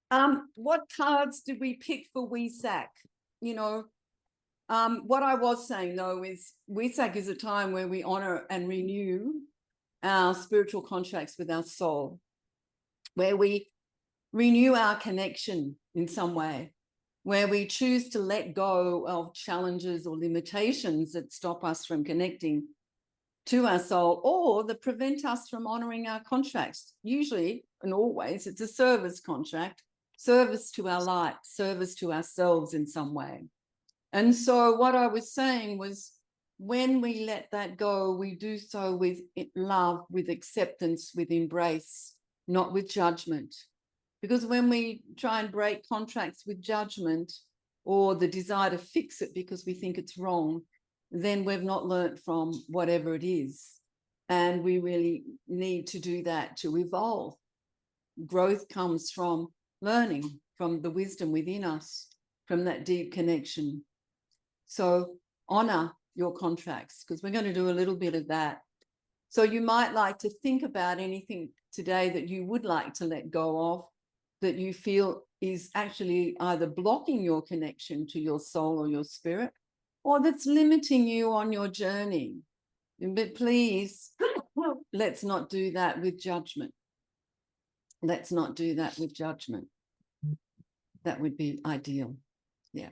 What cards did we pick for WESAK? You know, what I was saying though is WESAK is a time where we honor and renew our spiritual contracts with our soul, where we renew our connection in some way, where we choose to let go of challenges or limitations that stop us from connecting to our soul or that prevent us from honoring our contracts. Usually and always, it's a service contract, service to our light, service to ourselves in some way. And so what I was saying was, when we let that go, we do so with love, with acceptance, with embrace, not with judgment. Because when we try and break contracts with judgment or the desire to fix it because we think it's wrong, then we've not learnt from whatever it is. And we really need to do that to evolve. Growth comes from learning, from the wisdom within us, from that deep connection. So honor your contracts, because we're going to do a little bit of that. So you might like to think about anything today that you would like to let go of, that you feel is actually either blocking your connection to your soul or your spirit, or that's limiting you on your journey. But please, let's not do that with judgment. Let's not do that with judgment. That would be ideal. Yeah.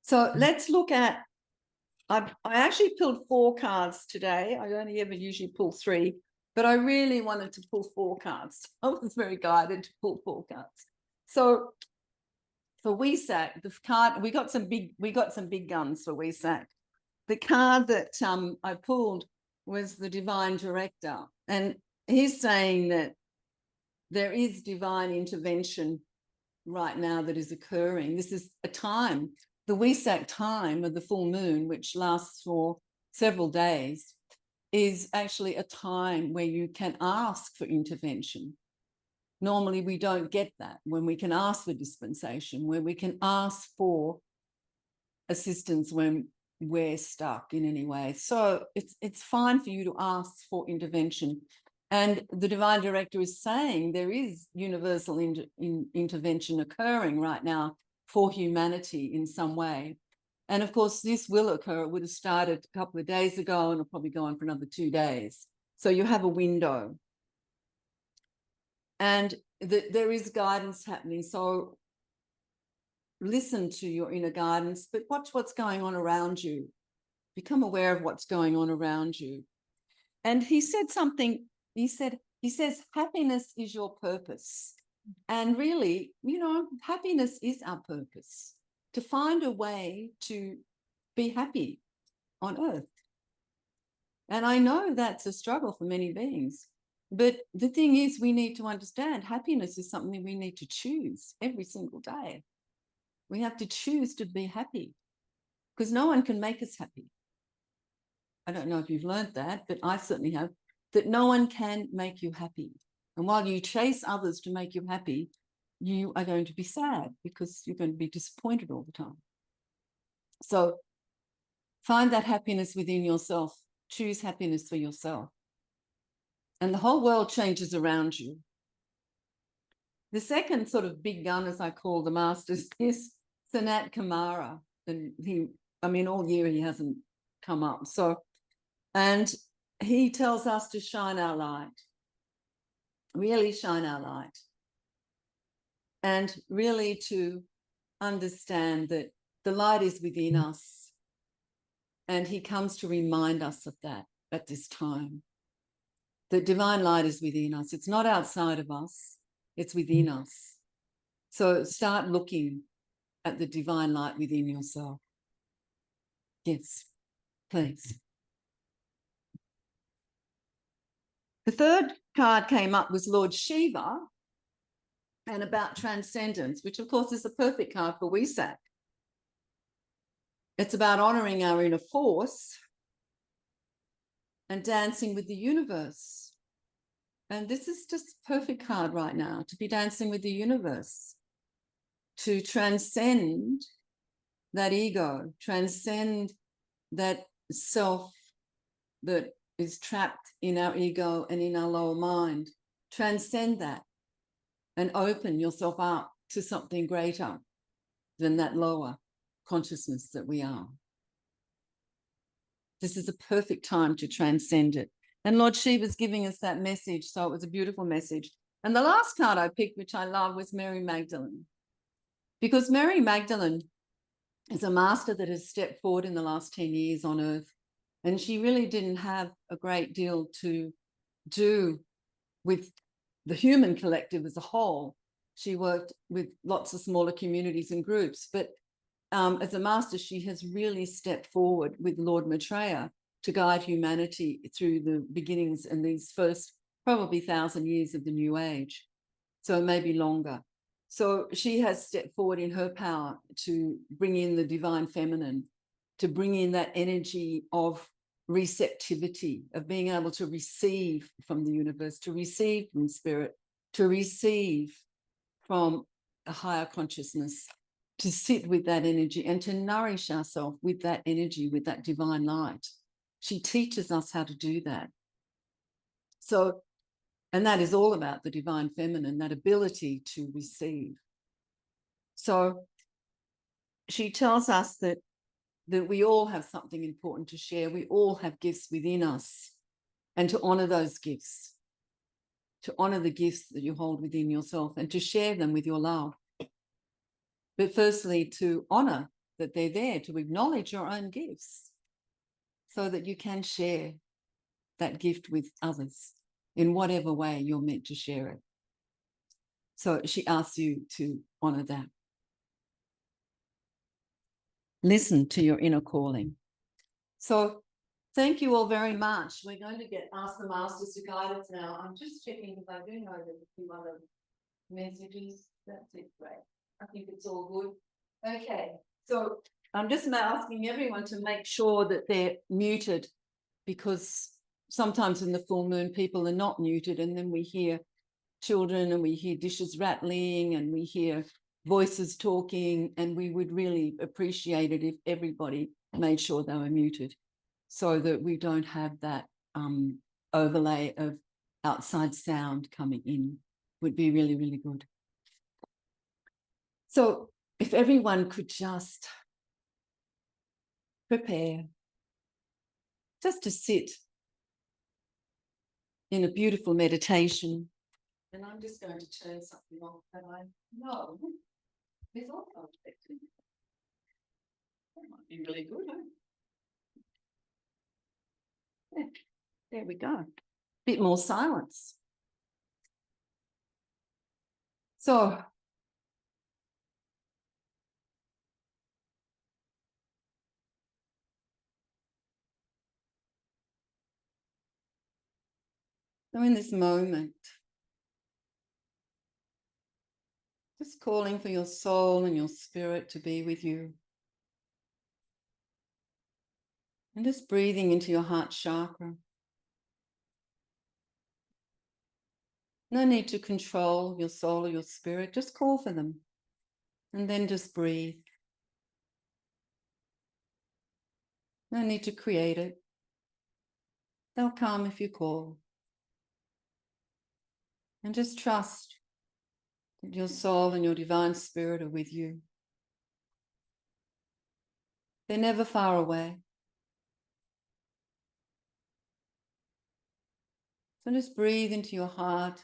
So let's look at, I actually pulled 4 cards today. I only ever usually pull 3, but I really wanted to pull 4 cards. I was very guided to pull 4 cards. So for WESAK, the card, we got some big guns for WESAK. The card that I pulled was the Divine Director, and he's saying that there is divine intervention right now that is occurring. This is a time, the WESAK time of the full moon, which lasts for several days, is actually a time where you can ask for intervention. Normally we don't get that, when we can ask for dispensation, where we can ask for assistance when we're stuck in any way. So it's fine for you to ask for intervention. And the Divine Director is saying there is universal intervention occurring right now for humanity in some way. And of course, this will occur. It would have started a couple of days ago and it'll probably go on for another 2 days. So you have a window. And there is guidance happening. So listen to your inner guidance, but watch what's going on around you. Become aware of what's going on around you. And he said something, he says, happiness is your purpose. And really, you know, happiness is our purpose, to find a way to be happy on earth. And I know that's a struggle for many beings. But the thing is, we need to understand happiness is something we need to choose every single day. We have to choose to be happy, because no one can make us happy. I don't know if you've learned that, but I certainly have, that no one can make you happy. And while you chase others to make you happy, you are going to be sad because you're going to be disappointed all the time. So find that happiness within yourself. Choose happiness for yourself. And the whole world changes around you. The second sort of big gun, as I call the masters, is Sanat Kumara. And all year he hasn't come up. So, and he tells us to shine our light, really shine our light, and really to understand that the light is within us. And he comes to remind us of that at this time. The divine light is within us. It's not outside of us, it's within us. So start looking at the divine light within yourself. Yes, please. The third card came up was Lord Shiva, and about transcendence, which of course is a perfect card for WESAK. It's about honoring our inner force and dancing with the universe. And this is just a perfect card right now, to be dancing with the universe, to transcend that ego, transcend that self that is trapped in our ego and in our lower mind, transcend that and open yourself up to something greater than that lower consciousness that we are. This is a perfect time to transcend it. And Lord Shiva's giving us that message. So it was a beautiful message. And the last card I picked, which I love, was Mary Magdalene. Because Mary Magdalene is a master that has stepped forward in the last 10 years on earth. And she really didn't have a great deal to do with the human collective as a whole. She worked with lots of smaller communities and groups. But as a master, she has really stepped forward with Lord Maitreya to guide humanity through the beginnings and these first probably 1,000 years of the New Age. So maybe longer. So she has stepped forward in her power to bring in the divine feminine, to bring in that energy of receptivity, of being able to receive from the universe, to receive from spirit, to receive from a higher consciousness, to sit with that energy and to nourish ourselves with that energy, with that divine light. She teaches us how to do that. So, and that is all about the divine feminine, that ability to receive. So she tells us that we all have something important to share. We all have gifts within us, and to honor those gifts, to honor the gifts that you hold within yourself and to share them with your love. But firstly, to honor that they're there, to acknowledge your own gifts so that you can share that gift with others in whatever way you're meant to share it. So she asks you to honor that. Listen to your inner calling. So thank you all very much. We're going to ask the masters to guide us now. I'm just checking if I do know there's a few other messages. That's it, great. I think it's all good. Okay, so I'm just asking everyone to make sure that they're muted, because sometimes in the full moon people are not muted, and then we hear children and we hear dishes rattling and we hear voices talking, and we would really appreciate it if everybody made sure they were muted so that we don't have that overlay of outside sound coming in. Would be really, really good. So if everyone could just prepare just to sit in a beautiful meditation. And I'm just going to turn something off that I know is also affected. That might be really good, huh? Yeah, there we go. Bit more silence. So in this moment, just calling for your soul and your spirit to be with you. And just breathing into your heart chakra. No need to control your soul or your spirit, just call for them. And then just breathe. No need to create it. They'll come if you call. And just trust that your soul and your divine spirit are with you. They're never far away. So just breathe into your heart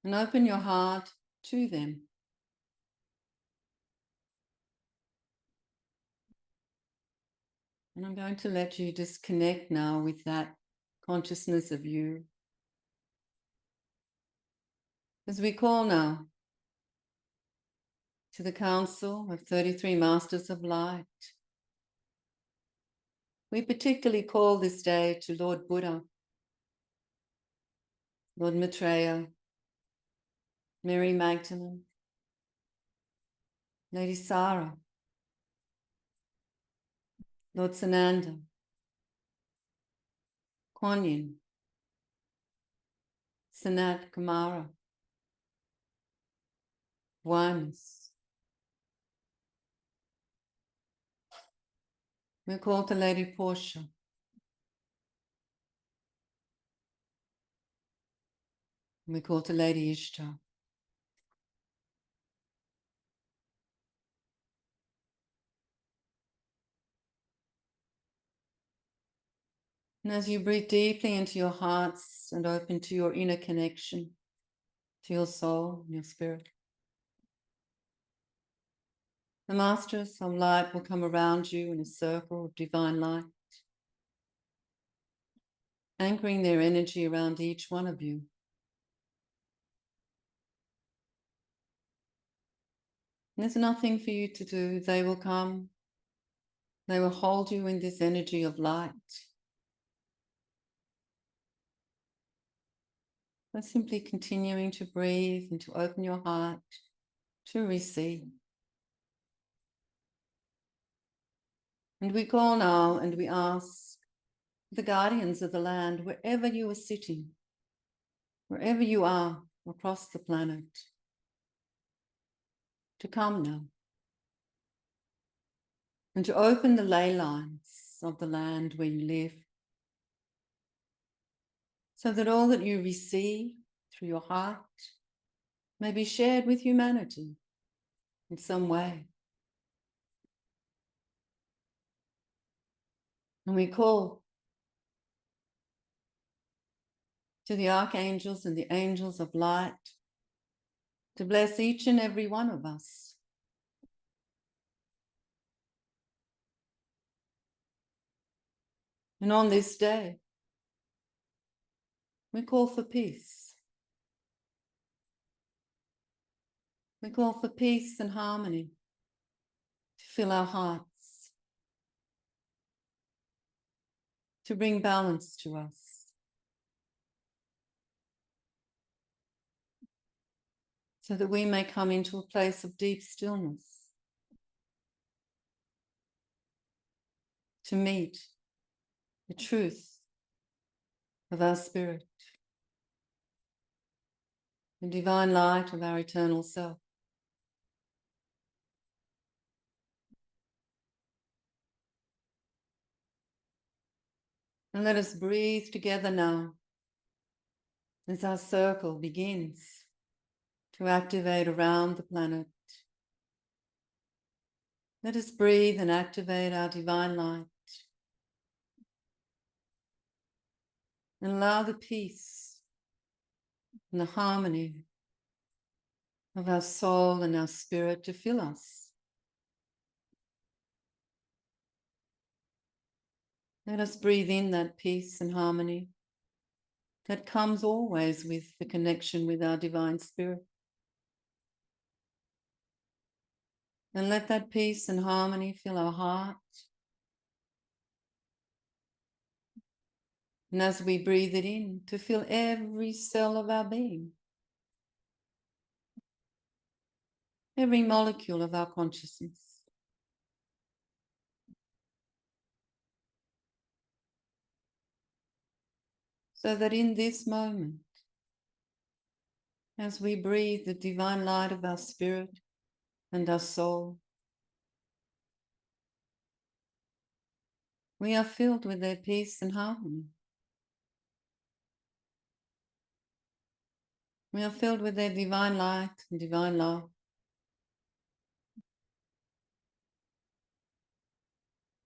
and open your heart to them. And I'm going to let you just connect now with that consciousness of you. As we call now to the Council of 33 Masters of Light, we particularly call this day to Lord Buddha, Lord Maitreya, Mary Magdalene, Lady Sarah, Lord Sananda, Quan Yin, Sanat Kumara, oneness. We call to Lady Portia, we call to Lady Ishtar, And as you breathe deeply into your hearts and open to your inner connection, to your soul and your spirit, the masters of light will come around you in a circle of divine light, anchoring their energy around each one of you. There's nothing for you to do. They will come. They will hold you in this energy of light. By simply continuing to breathe and to open your heart to receive. And we call now and we ask the guardians of the land, wherever you are sitting, wherever you are across the planet, to come now and to open the ley lines of the land where you live, so that all that you receive through your heart may be shared with humanity in some way. And we call to the archangels and the angels of light to bless each and every one of us. And on this day, we call for peace. We call for peace and harmony to fill our hearts, to bring balance to us, so that we may come into a place of deep stillness, to meet the truth of our spirit, the divine light of our eternal self. And let us breathe together now as our circle begins to activate around the planet. Let us breathe and activate our divine light and allow the peace and the harmony of our soul and our spirit to fill us. Let us breathe in that peace and harmony that comes always with the connection with our divine spirit. And let that peace and harmony fill our heart. And as we breathe it in, to fill every cell of our being, every molecule of our consciousness. So that in this moment, as we breathe the divine light of our spirit and our soul, we are filled with their peace and harmony. We are filled with their divine light and divine love.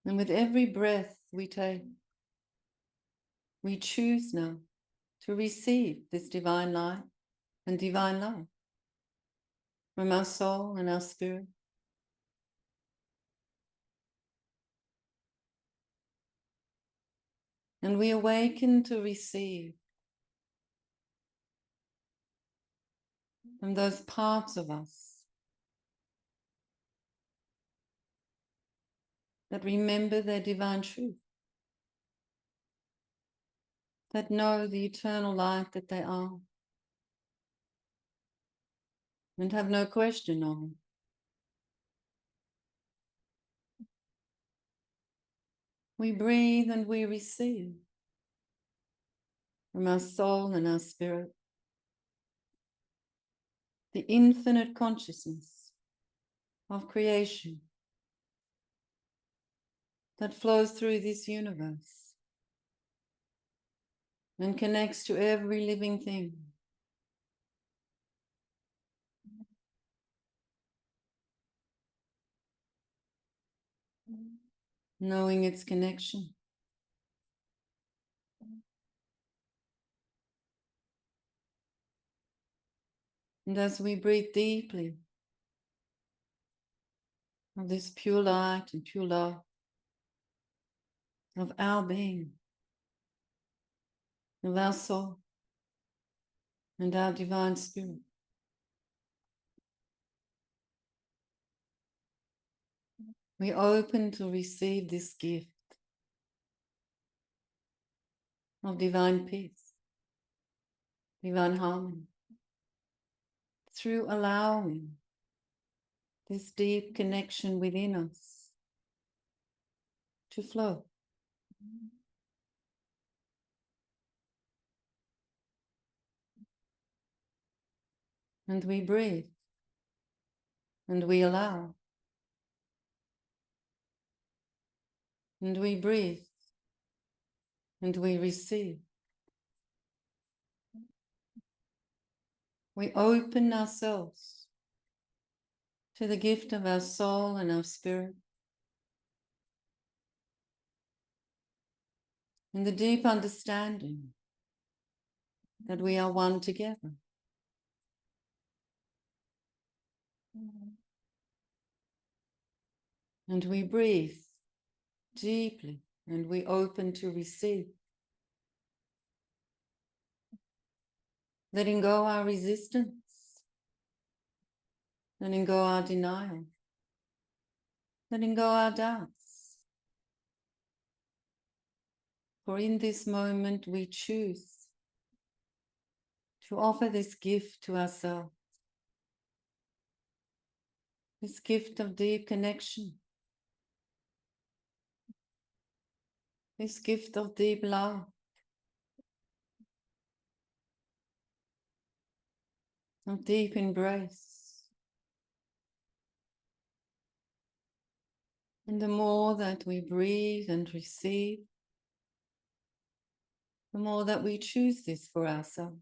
And with every breath we take, we choose now to receive this divine light and divine love from our soul and our spirit. And we awaken to receive from those parts of us that remember their divine truth, that know the eternal light that they are, and have no question of it. We breathe and we receive from our soul and our spirit the infinite consciousness of creation that flows through this universe and connects to every living thing. Knowing its connection And as we breathe deeply of this pure light and pure love of our being, of our soul and our divine spirit, we open to receive this gift of divine peace, divine harmony, through allowing this deep connection within us to flow. And we breathe and we allow. And we breathe and we receive. We open ourselves to the gift of our soul and our spirit, in the deep understanding that we are one together. And we breathe deeply and we open to receive, letting go our resistance, letting go our denial, letting go our doubts. For in this moment we choose to offer this gift to ourselves, this gift of deep connection, this gift of deep love, of deep embrace. And the more that we breathe and receive, the more that we choose this for ourselves,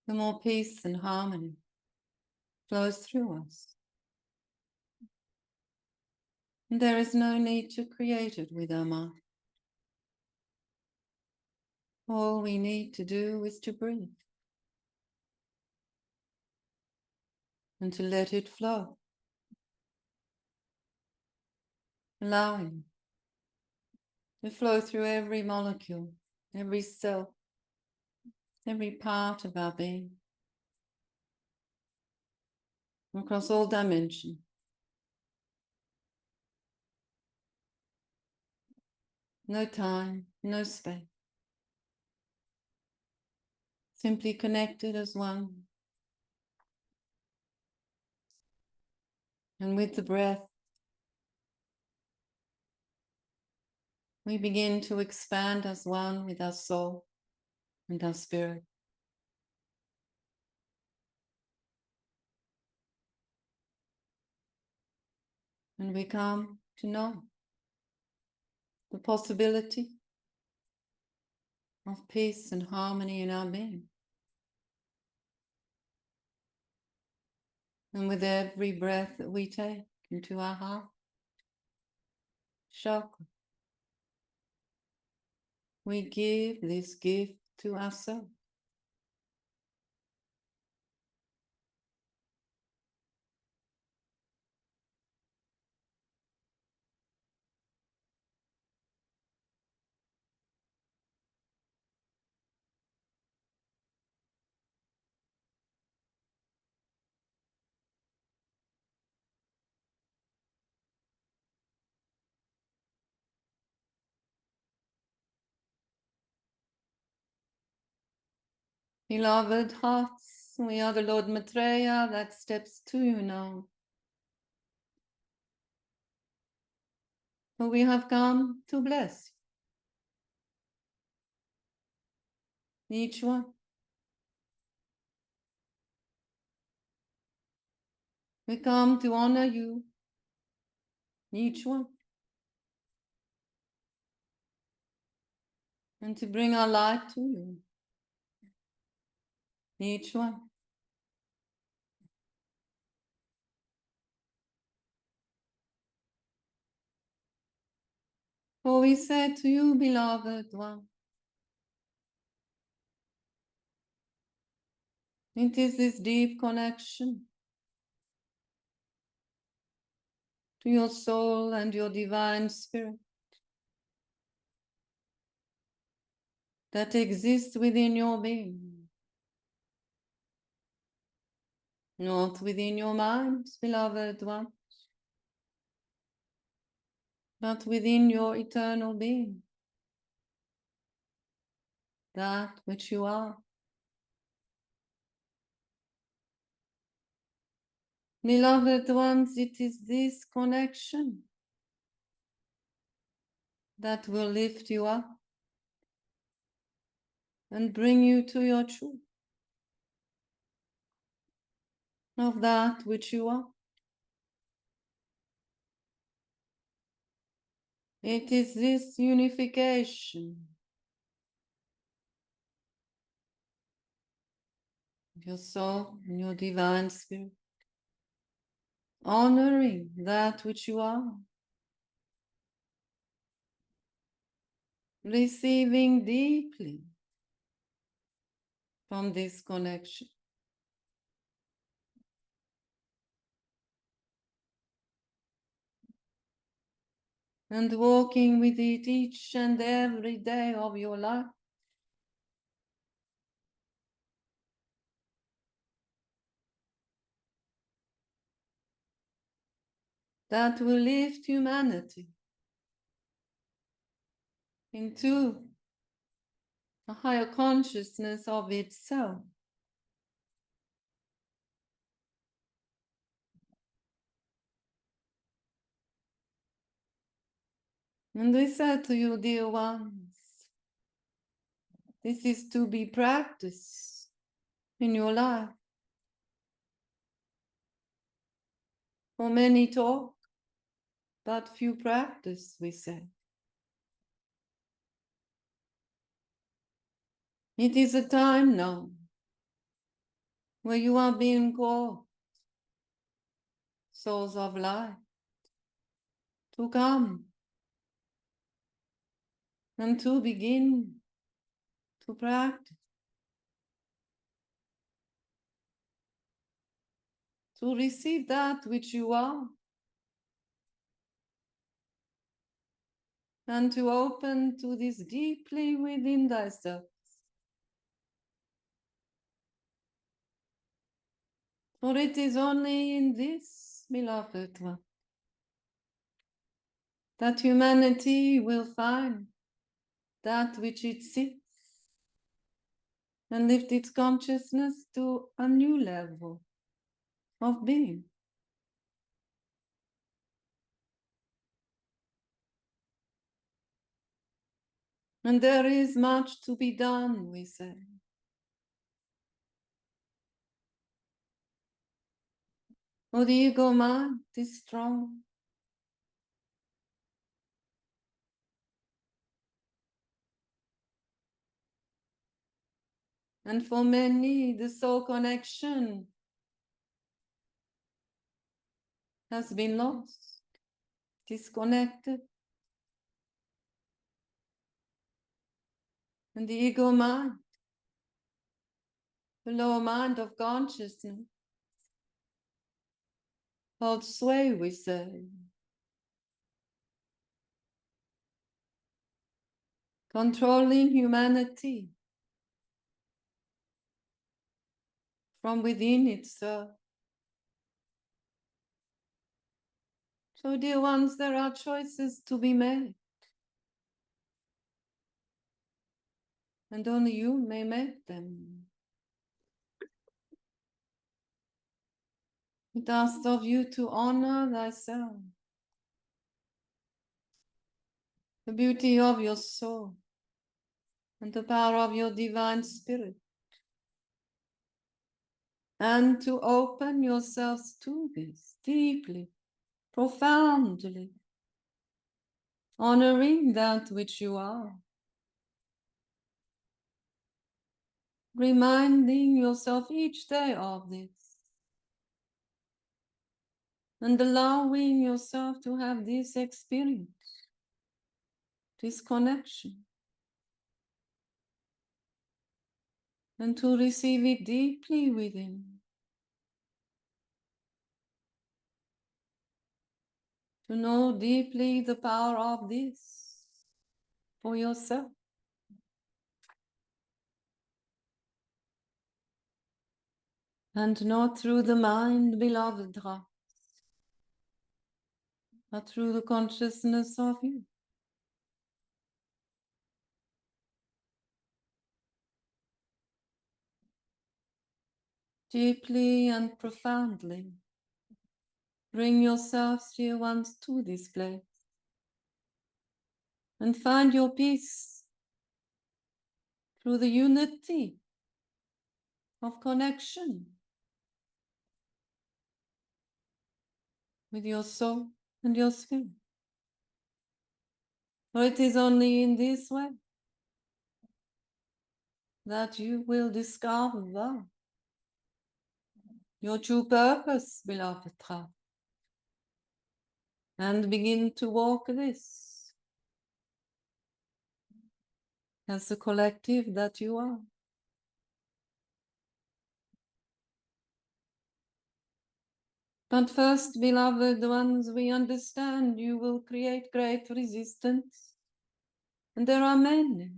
the more peace and harmony flows through us. And there is no need to create it with our mind. All we need to do is to breathe and to let it flow, allowing it to flow through every molecule, every cell, every part of our being, across all dimensions. No time, no space. Simply connected as one. And with the breath, we begin to expand as one with our soul and our spirit. And we come to know the possibility of peace and harmony in our being. And with every breath that we take into our heart chakra, we give this gift to ourselves. Beloved hearts, we are the Lord Maitreya that steps to you now. For we have come to bless each one. We come to honor you, each one, and to bring our light to you, each one. For we say to you, beloved one, It is this deep connection to your soul and your divine spirit that exists within your being, not within your mind, beloved one, but within your eternal being, that which you are. Beloved ones, it is this connection that will lift you up and bring you to your truth of that which you are. It is this unification of your soul and your divine spirit, honoring that which you are, receiving deeply from this connection, and walking with it each and every day of your life. That will lift humanity into a higher consciousness of itself. And we said to you, dear ones, this is to be practiced in your life. For many talk, but few practice, we say. It is a time now where you are being called, souls of light, to come and to begin to practice, to receive that which you are, and to open to this deeply within thyself. For it is only in this, beloved one, that humanity will find that which it seeks and lift its consciousness to a new level of being. And there is much to be done, we say. For the ego mind is strong. And for many, the soul connection has been lost, disconnected. And the ego mind, the lower mind of consciousness, holds sway, we say, controlling humanity from within itself. So, dear ones, there are choices to be made. And only you may make them. It asks of you to honor thyself, the beauty of your soul, and the power of your divine spirit, and to open yourselves to this deeply, profoundly, honoring that which you are, reminding yourself each day of this, and allowing yourself to have this experience, this connection, and to receive it deeply within. To know deeply the power of this for yourself. And not through the mind, beloved heart, but through the consciousness of you. Deeply and profoundly, bring yourselves, dear ones, to this place and find your peace through the unity of connection with your soul and your spirit. For it is only in this way that you will discover your true purpose, beloved heart, and begin to walk this as the collective that you are. But first, beloved ones, we understand you will create great resistance. And there are many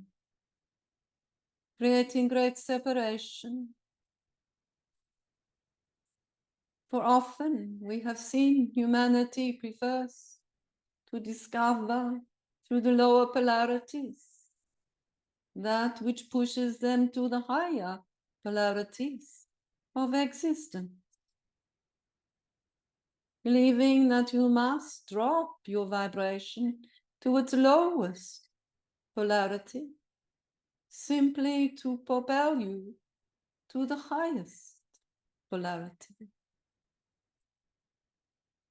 creating great separation. For often we have seen humanity prefers to discover through the lower polarities that which pushes them to the higher polarities of existence, believing that you must drop your vibration to its lowest polarity, simply to propel you to the highest polarity.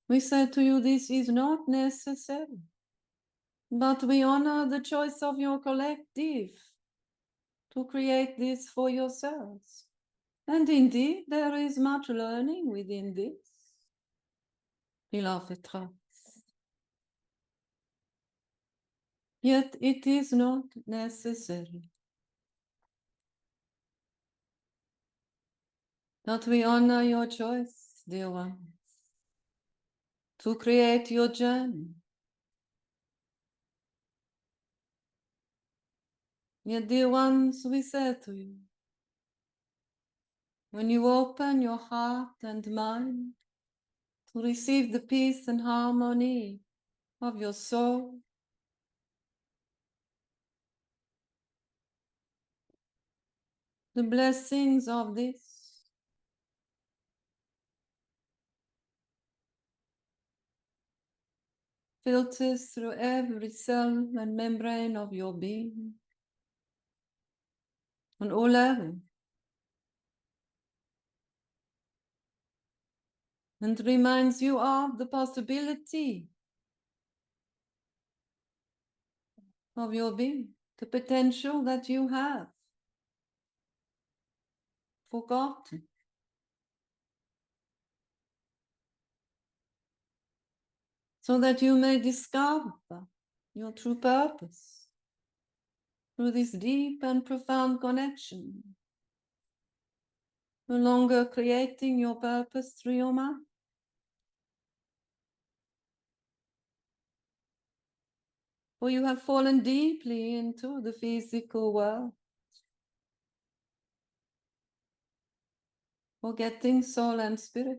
We say to you, this is not necessary, but we honor the choice of your collective to create this for yourselves. And indeed, there is much learning within this, beloved hearts. Yet it is not necessary that we honor your choice, dear ones, to create your journey. Yet, dear ones, we say to you, when you open your heart and mind to receive the peace and harmony of your soul, the blessings of this filters through every cell and membrane of your being on all levels, and reminds you of the possibility of your being, the potential that you have forgotten. So that you may discover your true purpose through this deep and profound connection, no longer creating your purpose through your mind. For you have fallen deeply into the physical world, forgetting soul and spirit.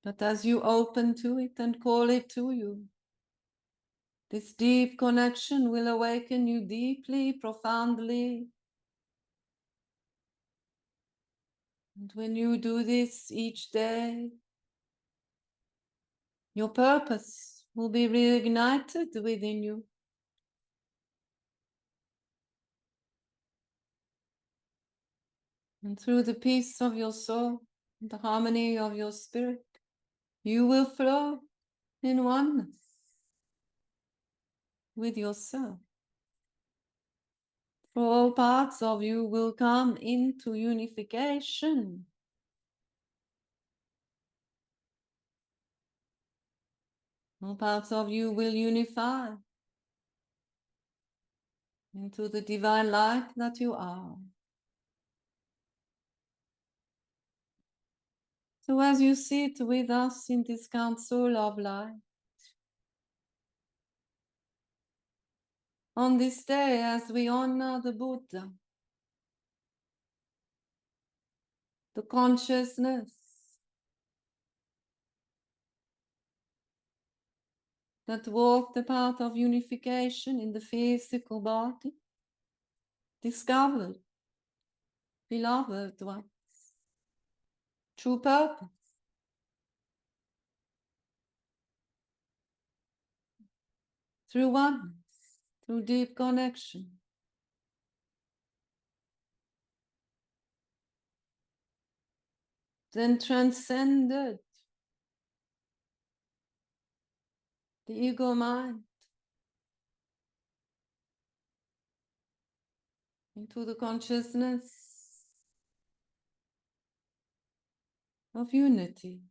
But as you open to it and call it to you, this deep connection will awaken you deeply, profoundly. And when you do this each day, your purpose will be reignited within you. And through the peace of your soul, the harmony of your spirit, you will flow in oneness with yourself. For all parts of you will come into unification. All parts of you will unify into the divine light that you are. So as you sit with us in this council of light, on this day as we honor the Buddha, the consciousness that walked the path of unification in the physical body, discovered, beloved ones, true purpose, through oneness, through deep connection. Then transcended the ego mind into the consciousness of unity,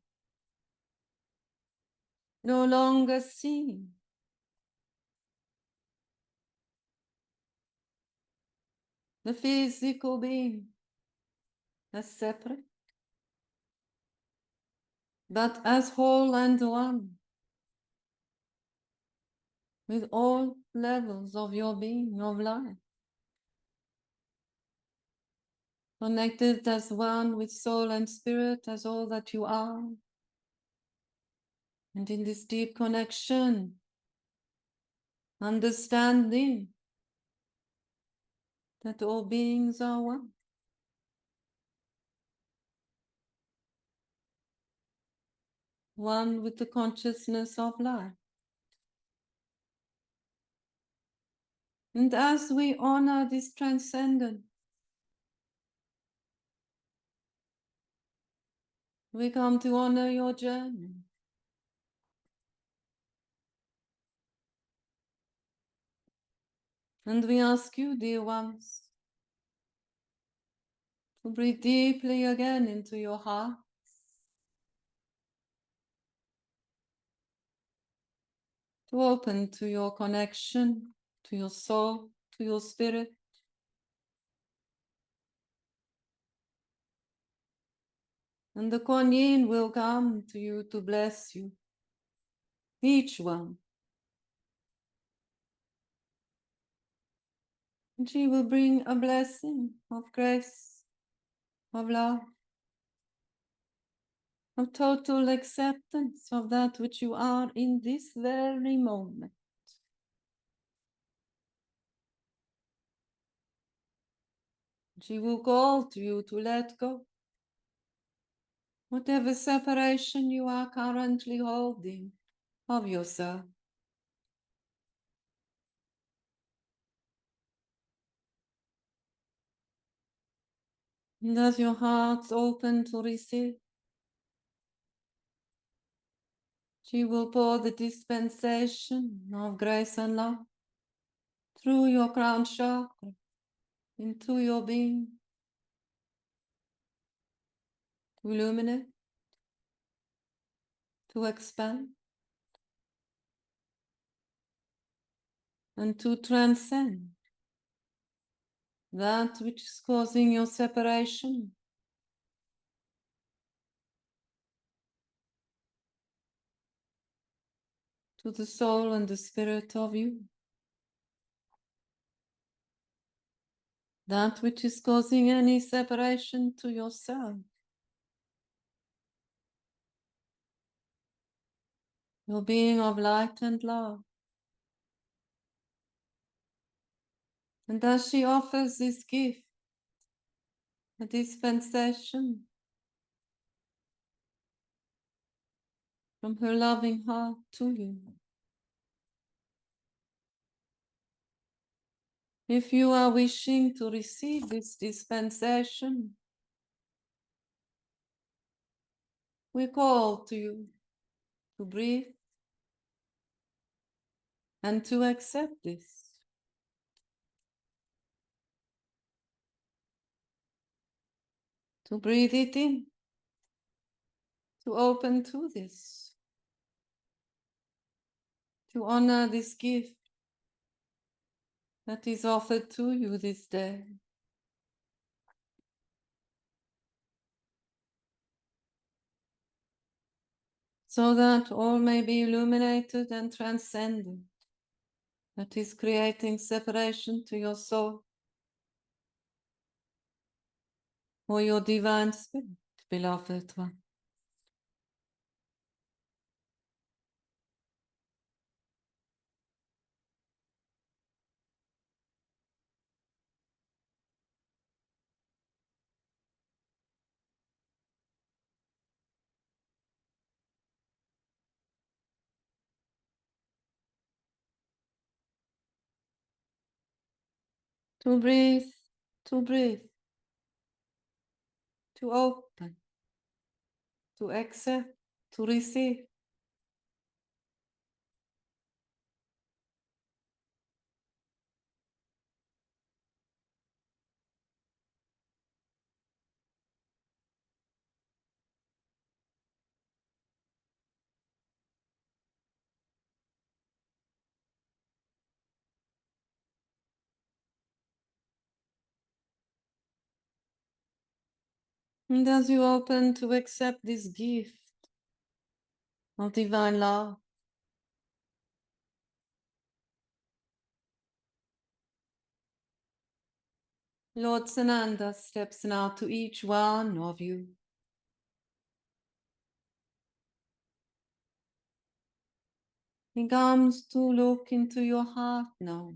no longer seen the physical being as separate, but as whole and one, with all levels of your being, of life, connected as one with soul and spirit, as all that you are. And in this deep connection, understanding that all beings are one. One with the consciousness of life. And as we honor this transcendence, we come to honor your journey. And we ask you, dear ones, to breathe deeply again into your heart. To open to your connection, to your soul, to your spirit. And the Quan Yin will come to you to bless you, each one. And she will bring a blessing of grace, of love, of total acceptance of that which you are in this very moment. She will call to you to let go. Whatever separation you are currently holding of yourself. And as your heart's open to receive, she will pour the dispensation of grace and love through your crown chakra into your being, to illuminate, to expand, and to transcend that which is causing your separation. To the soul and the spirit of you. That which is causing any separation to yourself. Your being of light and love. And as she offers this gift, a dispensation from her loving heart to you. If you are wishing to receive this dispensation, we call to you to breathe and to accept this. To breathe it in, to open to this, to honor this gift that is offered to you this day. So that all may be illuminated and transcended. That is creating separation to your soul or your divine spirit, beloved one. To breathe, to breathe, to open, to accept, to receive. And as you open to accept this gift of divine love, Lord Sananda steps now to each one of you. He comes to look into your heart now,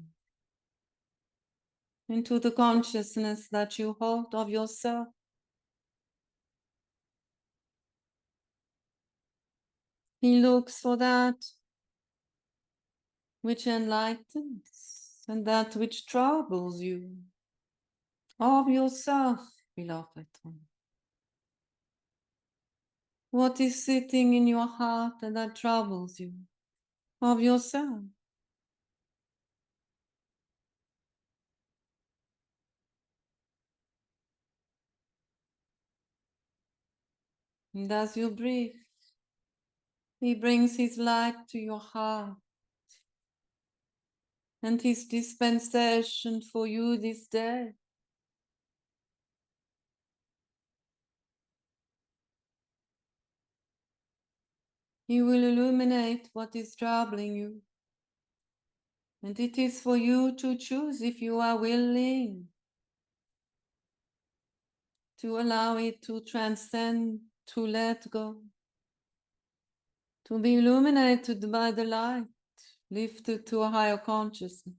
into the consciousness that you hold of yourself. He looks for that which enlightens and that which troubles you, of yourself, beloved one. What is sitting in your heart and that troubles you, of yourself? And as you breathe, he brings his light to your heart and his dispensation for you this day. He will illuminate what is troubling you. And it is for you to choose if you are willing to allow it to transcend, to let go, to be illuminated by the light, lifted to a higher consciousness.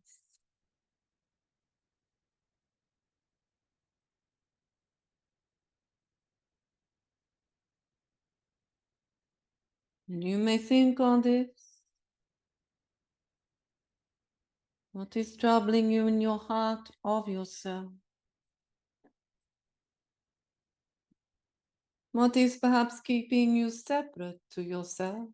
And you may think on this. What is troubling you in your heart of yourself? What is perhaps keeping you separate to yourself?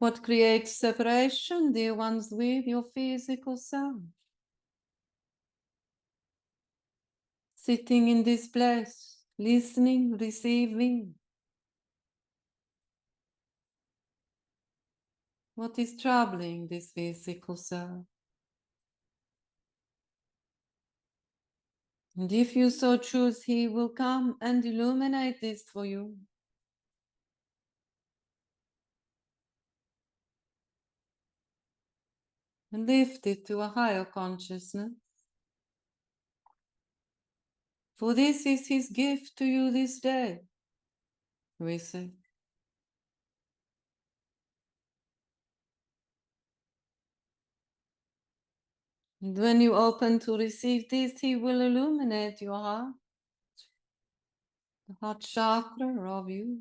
What creates separation, dear ones, with your physical self? Sitting in this place, listening, receiving. What is troubling this physical self? And if you so choose, he will come and illuminate this for you. And lift it to a higher consciousness. For this is his gift to you this day, WESAK. And when you open to receive this, he will illuminate your heart, the heart chakra of you.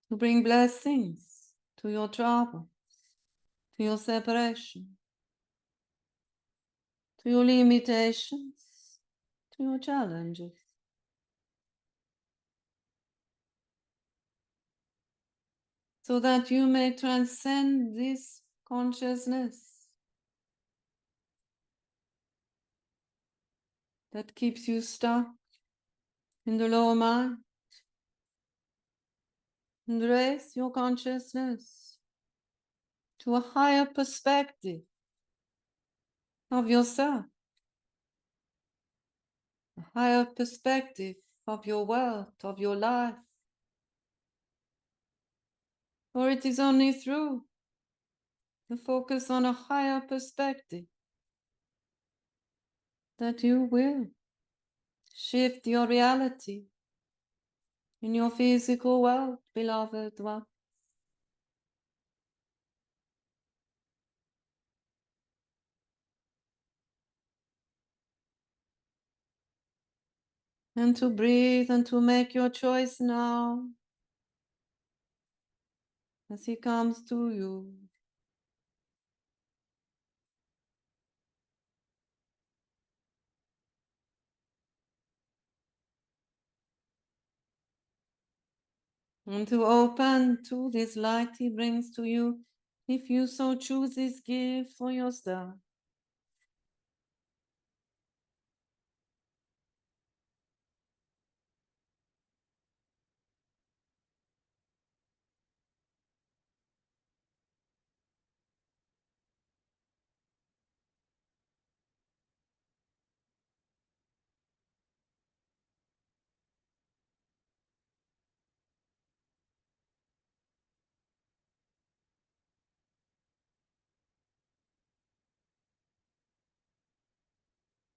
To bring blessings to your trouble, to your separation, to your limitations, to your challenges. So that you may transcend this consciousness that keeps you stuck in the lower mind. And raise your consciousness to a higher perspective of yourself, a higher perspective of your world, of your life. For it is only through the focus on a higher perspective that you will shift your reality in your physical world, beloved one. And to breathe and to make your choice now as he comes to you. And to open to this light he brings to you, if you so choose this gift for yourself.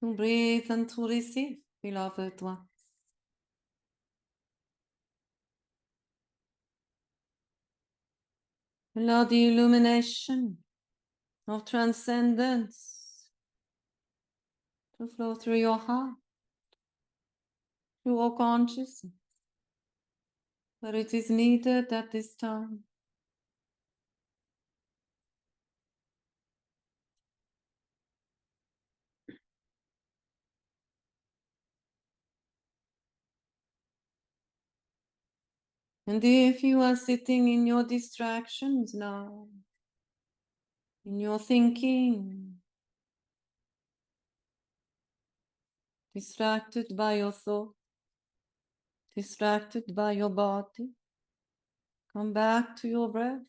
To breathe and to receive, beloved one. Allow the illumination of transcendence to flow through your heart, through all consciousness, where it is needed at this time. And if you are sitting in your distractions now, in your thinking, distracted by your thought, distracted by your body, come back to your breath.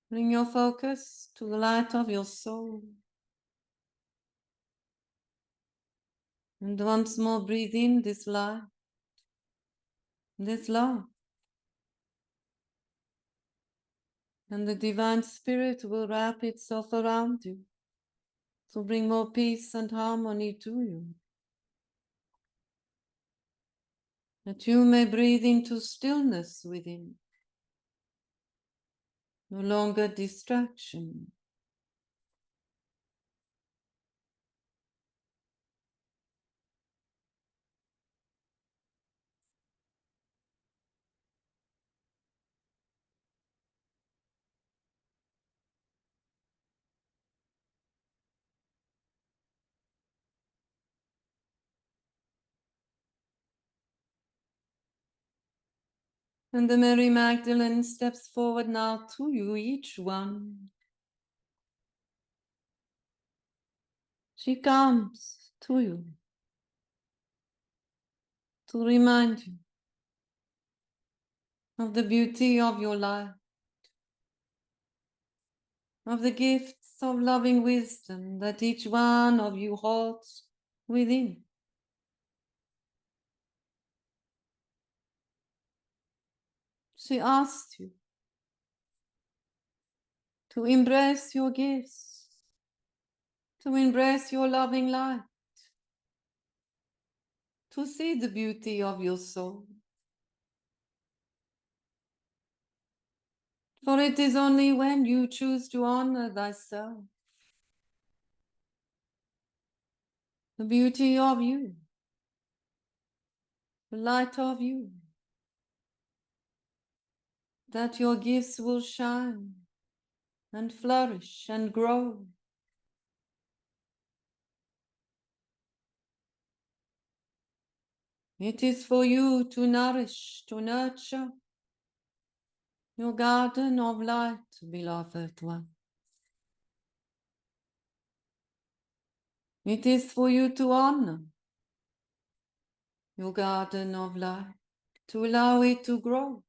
Bring your focus to the light of your soul. And once more breathe in this light, this love. And the divine spirit will wrap itself around you to bring more peace and harmony to you. That you may breathe into stillness within. No longer distraction. And the Mary Magdalene steps forward now to you, each one. She comes to you to remind you of the beauty of your life, of the gifts of loving wisdom that each one of you holds within. She asks you to embrace your gifts, to embrace your loving light, to see the beauty of your soul. For it is only when you choose to honor thyself, the beauty of you, the light of you, that your gifts will shine and flourish and grow. It is for you to nourish, to nurture your garden of light, beloved one. It is for you to honor your garden of life, to allow it to grow.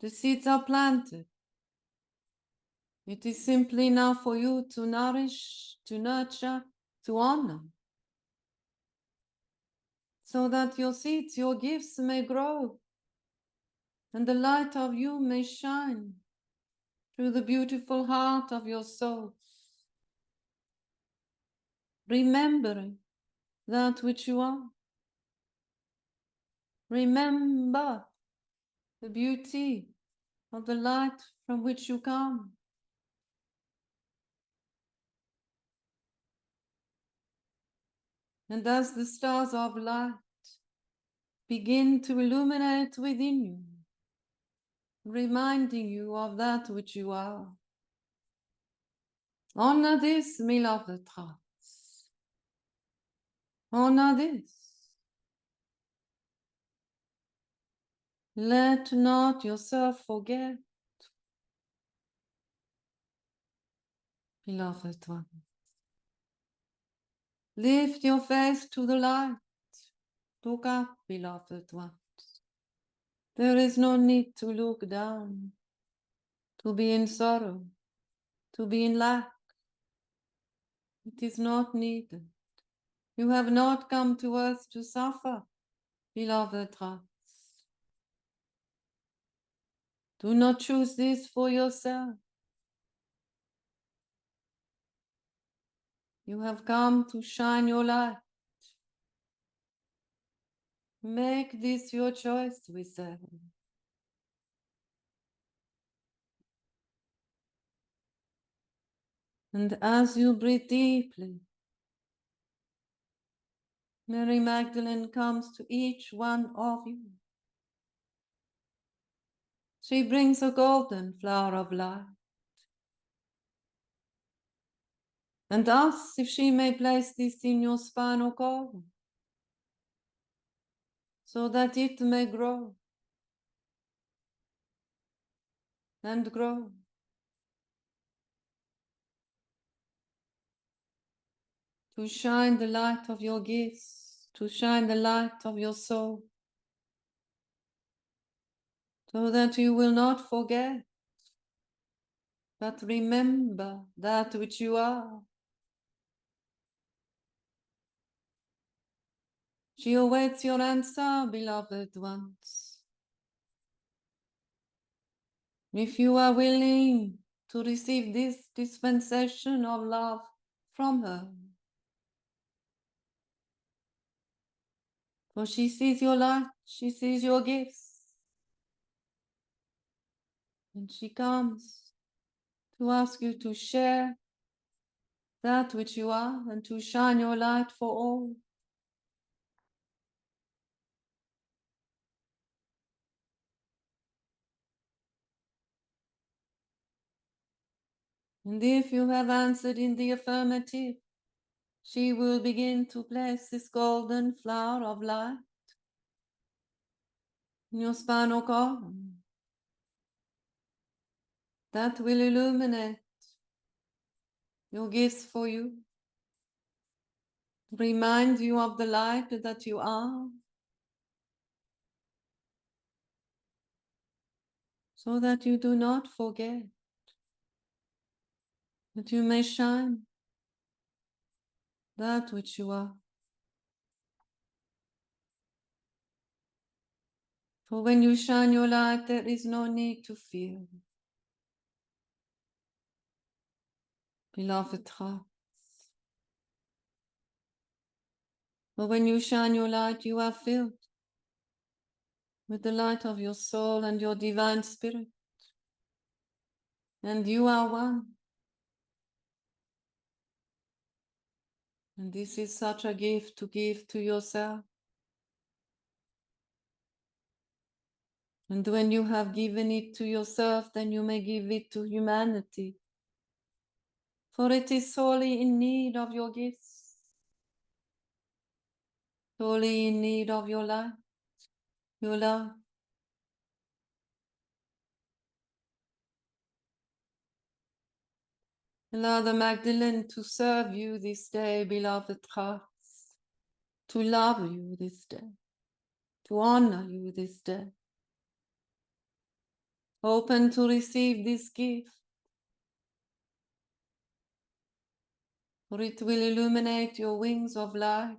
The seeds are planted. It is simply now for you to nourish, to nurture, to honor, so that your seeds, your gifts may grow, and the light of you may shine through the beautiful heart of your soul, remembering that which you are. Remember the beauty of the light from which you come. And as the stars of light begin to illuminate within you, reminding you of that which you are, honor this, beloved hearts. Honor this. Let not yourself forget, beloved one. Lift your face to the light. Look up, beloved ones. There is no need to look down, to be in sorrow, to be in lack. It is not needed. You have not come to earth to suffer, beloved hearts. Do not choose this for yourself. You have come to shine your light. Make this your choice, we say. And as you breathe deeply, Mary Magdalene comes to each one of you. She brings a golden flower of light and asks if she may place this in your spinal cord so that it may grow and grow. To shine the light of your gifts, to shine the light of your soul, so that you will not forget, but remember that which you are. She awaits your answer, beloved ones. If you are willing to receive this dispensation of love from her, for she sees your light, she sees your gifts, and she comes to ask you to share that which you are and to shine your light for all. And if you have answered in the affirmative, she will begin to place this golden flower of light in your spinal cord that will illuminate your gifts for you, remind you of the light that you are, so that you do not forget, that you may shine that which you are. For when you shine your light, there is no need to fear. Beloved hearts. For when you shine your light, you are filled with the light of your soul and your divine spirit. And you are one. And this is such a gift to give to yourself. And when you have given it to yourself, then you may give it to humanity. For it is sorely in need of your gifts, sorely in need of your light, your love. Allow the Magdalene to serve you this day, beloved hearts, to love you this day, to honor you this day. Open to receive this gift, for it will illuminate your wings of light,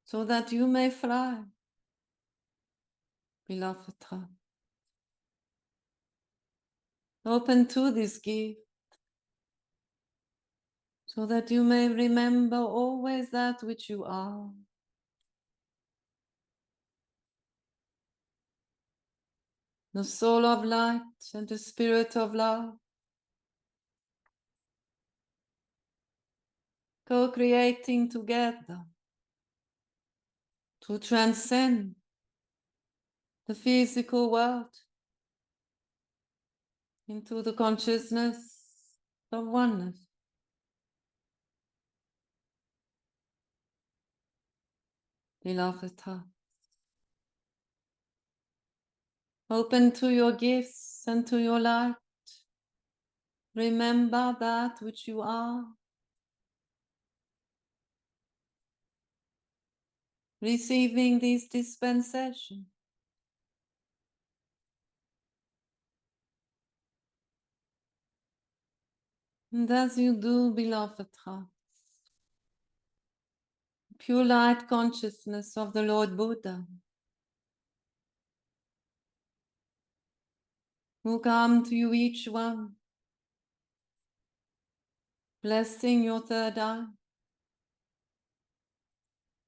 so that you may fly, beloved heart. Open to this gift, so that you may remember always that which you are. The soul of light and the spirit of love, co-creating together to transcend the physical world into the consciousness of oneness. Beloved heart, open to your gifts and to your light. Remember that which you are. Receiving these dispensations. And as you do, beloved hearts, pure light consciousness of the Lord Buddha, will come to you each one, blessing your third eye,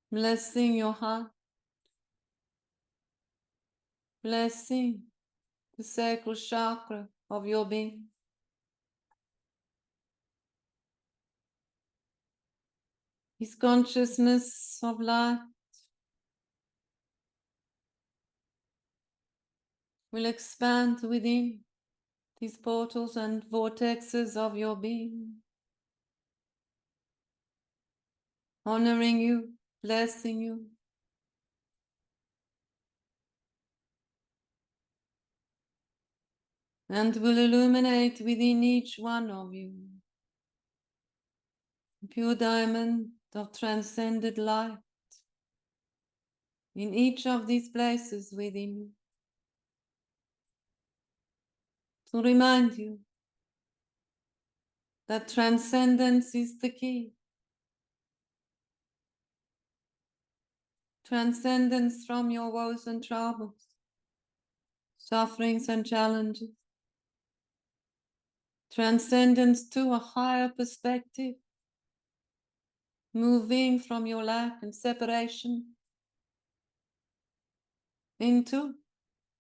blessing your heart, blessing the sacral chakra of your being. His consciousness of light will expand within these portals and vortexes of your being, honoring you, blessing you, and will illuminate within each one of you a pure diamond of transcended light in each of these places within you, to remind you that transcendence is the key. Transcendence from your woes and troubles, sufferings and challenges. Transcendence to a higher perspective, moving from your lack and separation into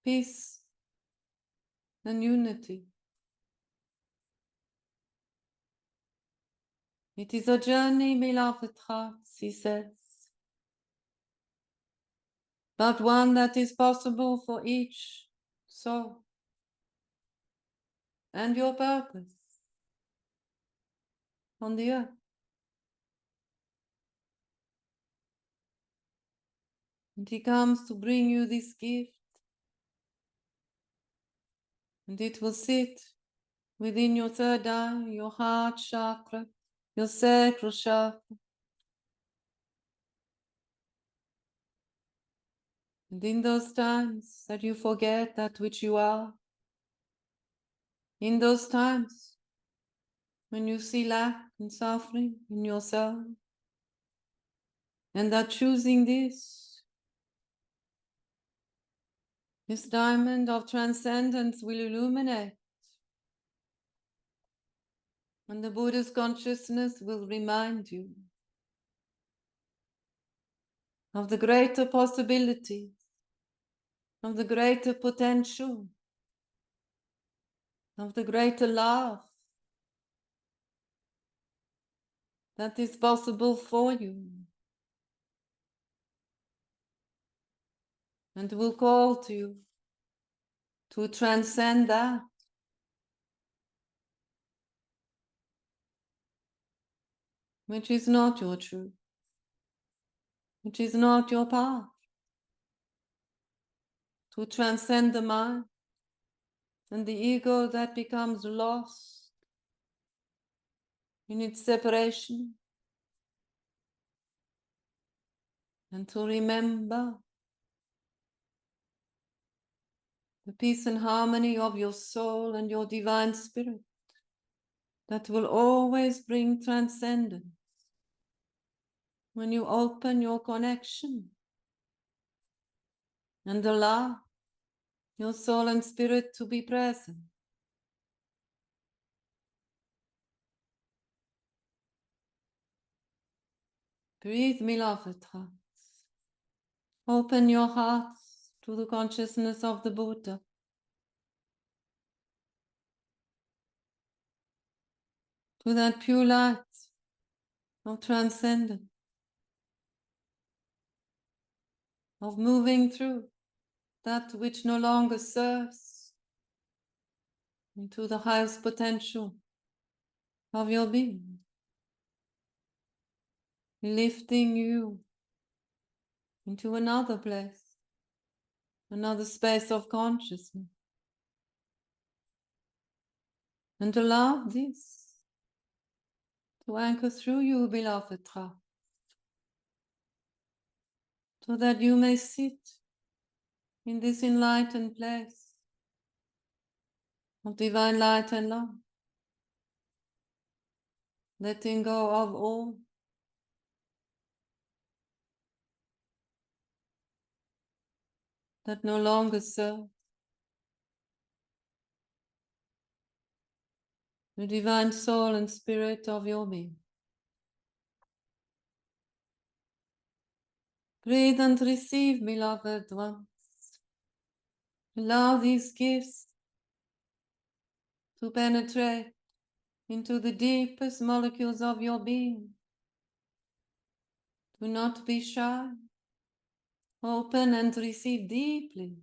peace and unity. It is a journey, beloved hearts, he says, but one that is possible for each soul and your purpose on the earth. And he comes to bring you this gift, and it will sit within your third eye, your heart chakra, your sacral chakra. And in those times that you forget that which you are, in those times when you see lack and suffering in yourself, and that choosing this diamond of transcendence will illuminate, and the Buddha's consciousness will remind you of the greater possibilities, of the greater potential, of the greater love that is possible for you, and will call to you to transcend that, which is not your truth, which is not your path, to transcend the mind and the ego that becomes lost in its separation, and to remember the peace and harmony of your soul and your divine spirit that will always bring transcendence when you open your connection and allow your soul and spirit to be present. Breathe, beloved hearts. Open your hearts to the consciousness of the Buddha. To that pure light of transcendence, of moving through that which no longer serves into the highest potential of your being, lifting you into another place, another space of consciousness. And allow this to anchor through you, beloved heart, so that you may sit in this enlightened place of divine light and love, letting go of all that no longer serves the divine soul and spirit of your being. Breathe and receive, beloved ones. Allow these gifts to penetrate into the deepest molecules of your being. Do not be shy. Open and receive deeply,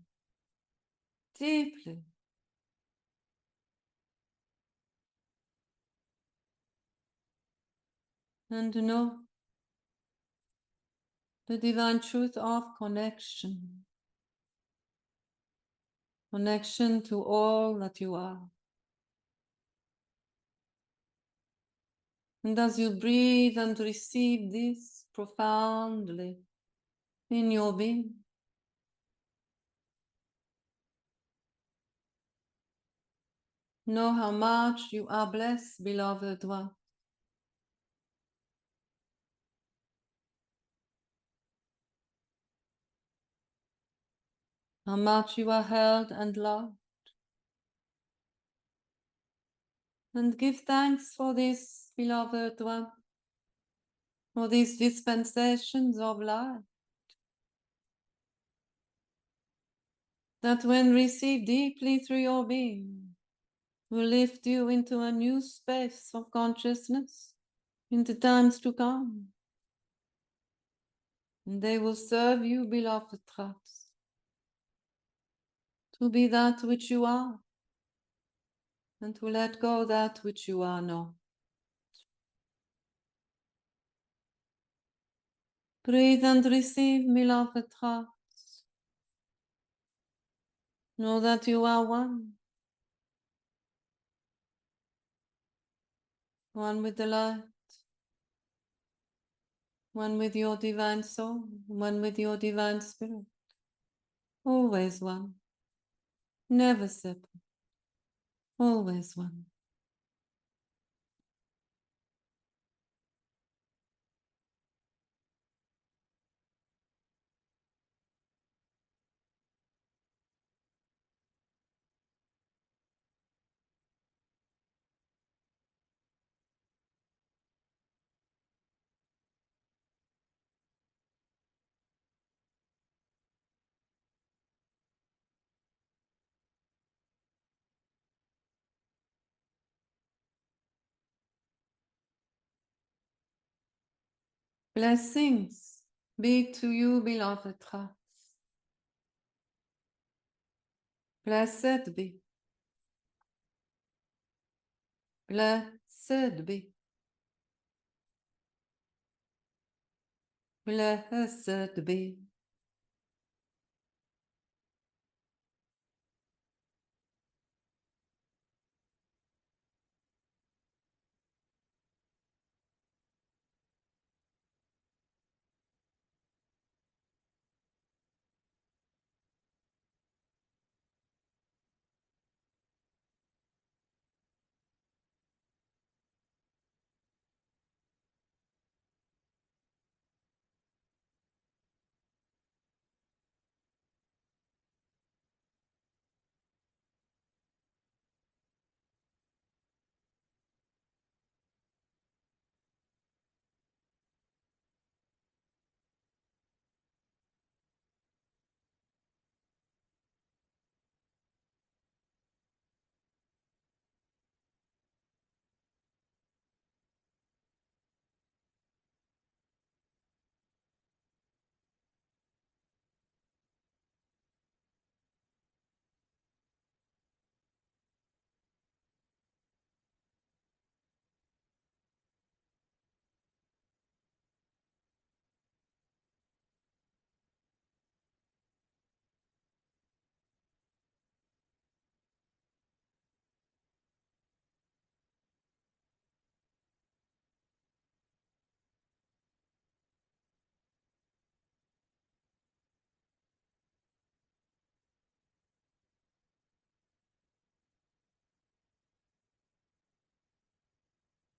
deeply. And know the divine truth of connection. Connection to all that you are. And as you breathe and receive this profoundly in your being, know how much you are blessed, beloved one. How much you are held and loved. And give thanks for this, beloved one, for these dispensations of life, that when received deeply through your being, will lift you into a new space of consciousness in the times to come. And they will serve you, beloved hearts, to be that which you are, and to let go that which you are not. Breathe and receive, beloved hearts. Know that you are one. One with the light, one with your divine soul, one with your divine spirit. Always one, never separate, always one. Blessings be to you, beloved hearts. Blessed be. Blessed be. Blessed be.